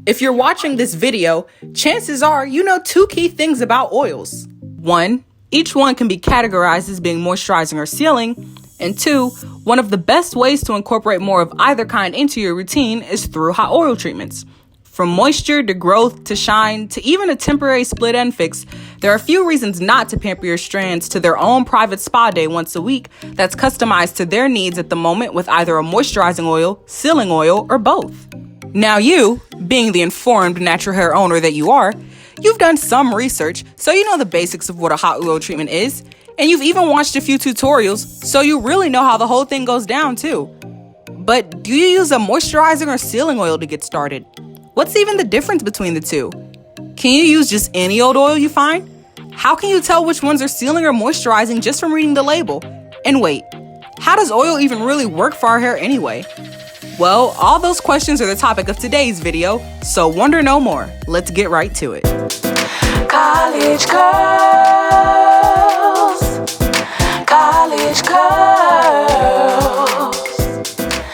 If you're watching this video, chances are you know two key things about oils. One, each one can be categorized as being moisturizing or sealing. And two, one of the best ways to incorporate more of either kind into your routine is through hot oil treatments. From moisture to growth to shine to even a temporary split end fix, there are a few reasons not to pamper your strands to their own private spa day once a week that's customized to their needs at the moment with either a moisturizing oil, sealing oil, or both. Now you, being the informed natural hair owner that you are, you've done some research, so you know the basics of what a hot oil treatment is, and you've even watched a few tutorials, so you really know how the whole thing goes down too. But do you use a moisturizing or sealing oil to get started? What's even the difference between the two? Can you use just any old oil you find? How can you tell which ones are sealing or moisturizing just from reading the label? And wait, how does oil even really work for our hair anyway? Well, all those questions are the topic of today's video, so wonder no more. Let's get right to it. College girls.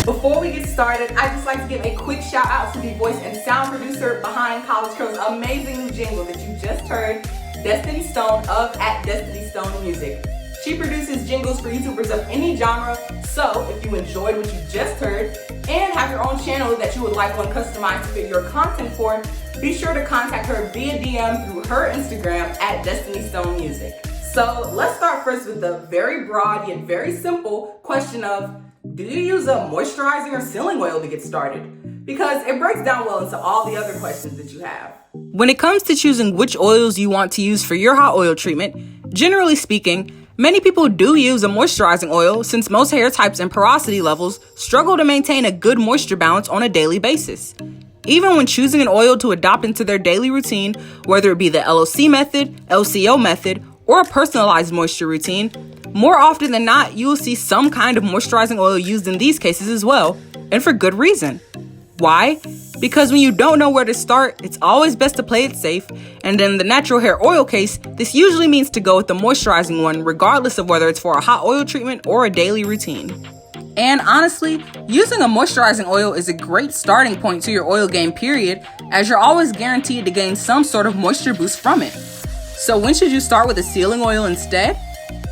Before we get started, I'd just like to give a quick shout out to the voice and sound producer behind College Girls' amazing new jingle that you just heard, Destiny Stone of @DestinyStoneMusic. She produces jingles for YouTubers of any genre, so if you enjoyed what you just heard and have your own channel that you would like one customized to fit your content for, be sure to contact her via DM through her Instagram @DestinyStoneMusic. So let's start first with the very broad yet very simple question of, do you use a moisturizing or sealing oil to get started? Because it breaks down well into all the other questions that you have. When it comes to choosing which oils you want to use for your hot oil treatment, generally speaking, many people do use a moisturizing oil since most hair types and porosity levels struggle to maintain a good moisture balance on a daily basis. Even when choosing an oil to adopt into their daily routine, whether it be the LOC method, LCO method, or a personalized moisture routine, more often than not, you will see some kind of moisturizing oil used in these cases as well, and for good reason. Why? Because when you don't know where to start, it's always best to play it safe, and in the natural hair oil case, this usually means to go with the moisturizing one regardless of whether it's for a hot oil treatment or a daily routine. And honestly, using a moisturizing oil is a great starting point to your oil game period, as you're always guaranteed to gain some sort of moisture boost from it. So when should you start with a sealing oil instead?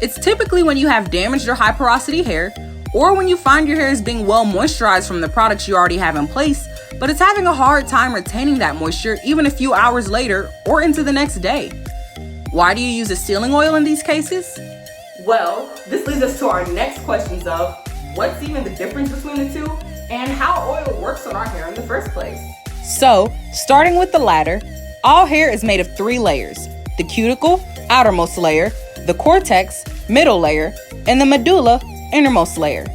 It's typically when you have damaged or high porosity hair, or when you find your hair is being well moisturized from the products you already have in place, but it's having a hard time retaining that moisture even a few hours later or into the next day. Why do you use a sealing oil in these cases? Well, this leads us to our next questions of, what's even the difference between the two, and how oil works on our hair in the first place? So, starting with the latter, all hair is made of 3 layers: the cuticle, outermost layer, the cortex, middle layer, and the medulla, innermost layer.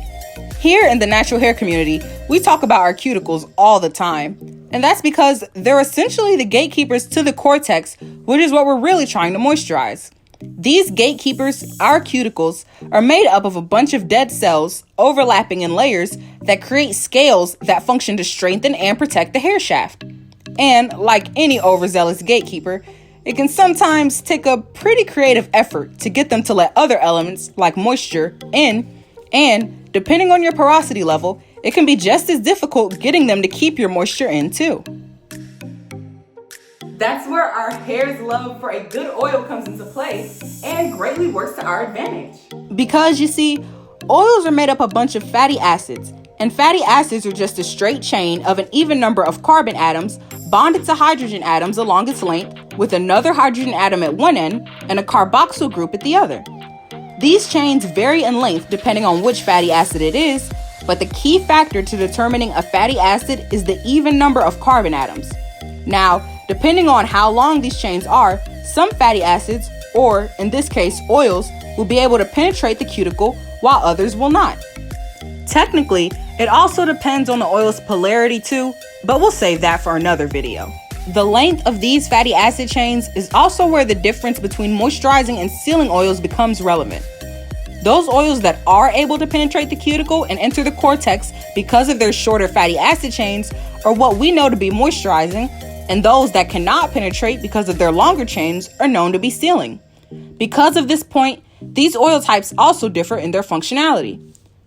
Here in the natural hair community, we talk about our cuticles all the time, and that's because they're essentially the gatekeepers to the cortex, which is what we're really trying to moisturize. These gatekeepers, our cuticles, are made up of a bunch of dead cells overlapping in layers that create scales that function to strengthen and protect the hair shaft. And like any overzealous gatekeeper, it can sometimes take a pretty creative effort to get them to let other elements, like moisture, in, and depending on your porosity level, it can be just as difficult getting them to keep your moisture in too. That's where our hair's love for a good oil comes into play and greatly works to our advantage. Because you see, oils are made up of a bunch of fatty acids, and fatty acids are just a straight chain of an even number of carbon atoms bonded to hydrogen atoms along its length, with another hydrogen atom at one end and a carboxyl group at the other. These chains vary in length depending on which fatty acid it is, but the key factor to determining a fatty acid is the even number of carbon atoms. Now, depending on how long these chains are, some fatty acids, or in this case oils, will be able to penetrate the cuticle while others will not. Technically, it also depends on the oil's polarity too, but we'll save that for another video. The length of these fatty acid chains is also where the difference between moisturizing and sealing oils becomes relevant. Those oils that are able to penetrate the cuticle and enter the cortex because of their shorter fatty acid chains are what we know to be moisturizing, and those that cannot penetrate because of their longer chains are known to be sealing. Because of this point, these oil types also differ in their functionality.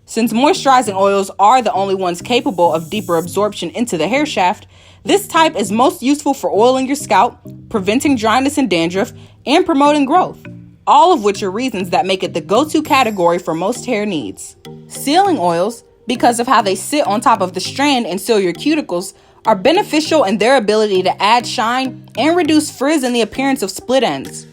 Since moisturizing oils are the only ones capable of deeper absorption into the hair shaft, This type is most useful for oiling your scalp, preventing dryness and dandruff, and promoting growth, all of which are reasons that make it the go-to category for most hair needs. Sealing oils, because of how they sit on top of the strand and seal your cuticles, are beneficial in their ability to add shine and reduce frizz and the appearance of split ends.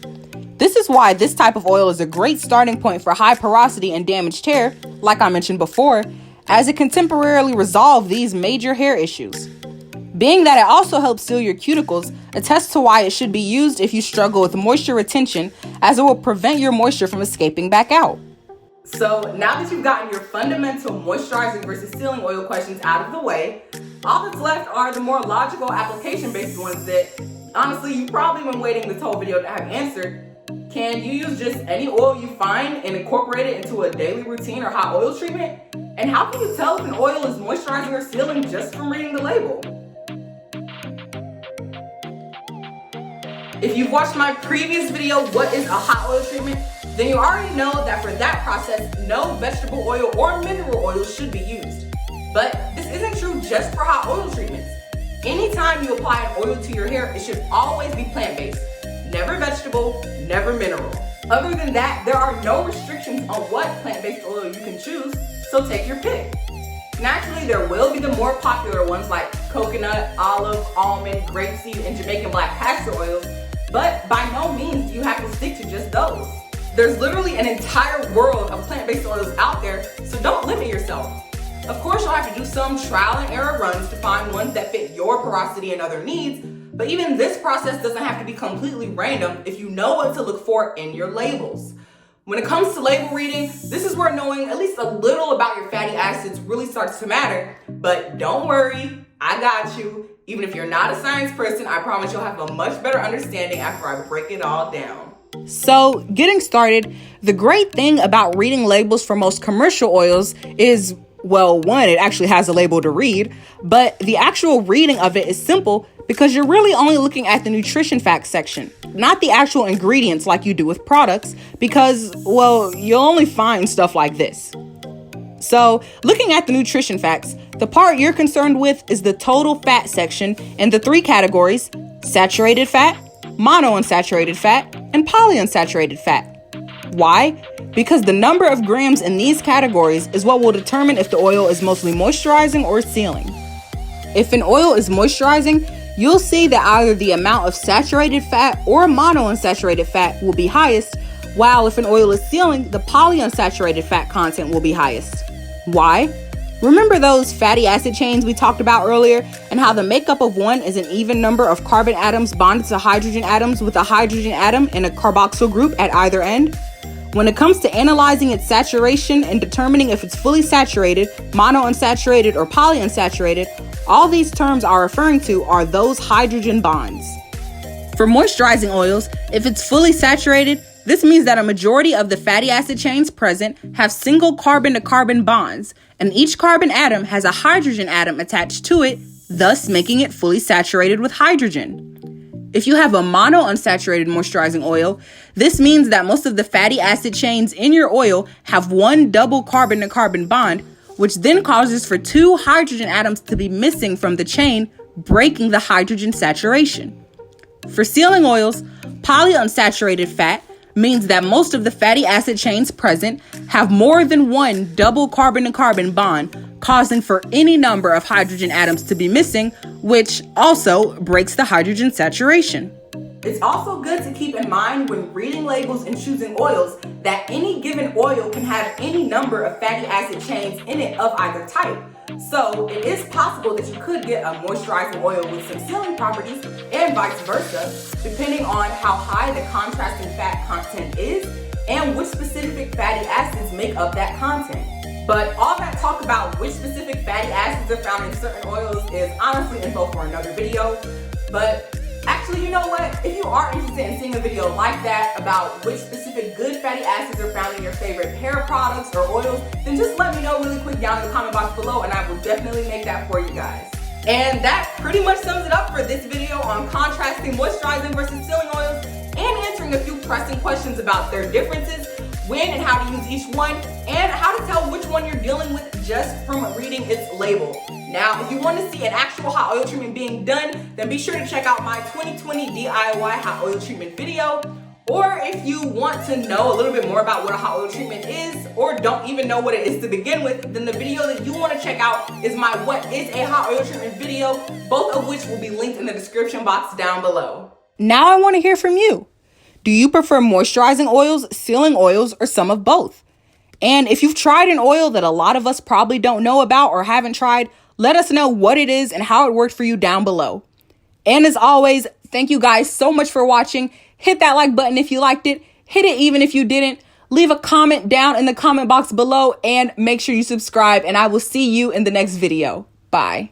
This is why this type of oil is a great starting point for high porosity and damaged hair, like I mentioned before, as it can temporarily resolve these major hair issues. Being that it also helps seal your cuticles attests to why it should be used if you struggle with moisture retention, as it will prevent your moisture from escaping back out. So now that you've gotten your fundamental moisturizing versus sealing oil questions out of the way, all that's left are the more logical application-based ones that, honestly, you've probably been waiting this whole video to have answered. Can you use just any oil you find and incorporate it into a daily routine or hot oil treatment? And how can you tell if an oil is moisturizing or sealing just from reading the label? If you've watched my previous video, What is a Hot Oil Treatment?, then you already know that for that process, no vegetable oil or mineral oil should be used. But this isn't true just for hot oil treatments. Anytime you apply an oil to your hair, it should always be plant-based. Never vegetable, never mineral. Other than that, there are no restrictions on what plant-based oil you can choose, so take your pick. Naturally, there will be the more popular ones like coconut, olive, almond, grapeseed, and Jamaican black castor oils, but by no means do you have to stick to just those. There's literally an entire world of plant-based oils out there, so don't limit yourself. Of course, you'll have to do some trial and error runs to find ones that fit your porosity and other needs, but even this process doesn't have to be completely random if you know what to look for in your labels. When it comes to label reading, this is where knowing at least a little about your fatty acids really starts to matter, but don't worry, I got you. Even if you're not a science person, I promise you'll have a much better understanding after I break it all down. So, getting started, the great thing about reading labels for most commercial oils is, well, one, it actually has a label to read, but the actual reading of it is simple because you're really only looking at the nutrition facts section, not the actual ingredients like you do with products, because, well, you'll only find stuff like this. So, looking at the nutrition facts, the part you're concerned with is the total fat section in the three categories: saturated fat, monounsaturated fat, and polyunsaturated fat. Why? Because the number of grams in these categories is what will determine if the oil is mostly moisturizing or sealing. If an oil is moisturizing, you'll see that either the amount of saturated fat or monounsaturated fat will be highest, while if an oil is sealing, the polyunsaturated fat content will be highest. Why? Remember those fatty acid chains we talked about earlier, and how the makeup of one is an even number of carbon atoms bonded to hydrogen atoms with a hydrogen atom and a carboxyl group at either end? When it comes to analyzing its saturation and determining if it's fully saturated, monounsaturated, or polyunsaturated, all these terms are referring to are those hydrogen bonds. For moisturizing oils, if it's fully saturated, this means that a majority of the fatty acid chains present have single carbon-to-carbon bonds, and each carbon atom has a hydrogen atom attached to it, thus making it fully saturated with hydrogen. If you have a monounsaturated moisturizing oil, this means that most of the fatty acid chains in your oil have one double carbon-to-carbon bond, which then causes for two hydrogen atoms to be missing from the chain, breaking the hydrogen saturation. For sealing oils, polyunsaturated fat means that most of the fatty acid chains present have more than one double carbon-to-carbon bond, causing for any number of hydrogen atoms to be missing, which also breaks the hydrogen saturation. It's also good to keep in mind when reading labels and choosing oils that any given oil can have any number of fatty acid chains in it of either type. So it is possible that you could get a moisturizing oil with some sealing properties and vice versa, depending on how high the contrasting fat content is and which specific fatty acids make up that content. But all that talk about which specific fatty acids are found in certain oils is honestly info for another video. But actually, you know what? If you are interested in seeing a video like that about which specific good fatty acids are found in your favorite hair products or oils, then just let me know really quick down in the comment box below and I will definitely make that for you guys. And that pretty much sums it up for this video on contrasting moisturizing versus sealing oils and answering a few pressing questions about their differences, when and how to use each one, and how to tell which one you're dealing with just from reading its label. Now, if you want to see an actual hot oil treatment being done, then be sure to check out my 2020 DIY hot oil treatment video. Or if you want to know a little bit more about what a hot oil treatment is, or don't even know what it is to begin with, then the video that you want to check out is my What is a Hot Oil Treatment video, both of which will be linked in the description box down below. Now I want to hear from you. Do you prefer moisturizing oils, sealing oils, or some of both? And if you've tried an oil that a lot of us probably don't know about or haven't tried, let us know what it is and how it worked for you down below. And as always, thank you guys so much for watching. Hit that like button if you liked it. Hit it even if you didn't. Leave a comment down in the comment box below and make sure you subscribe, and I will see you in the next video. Bye.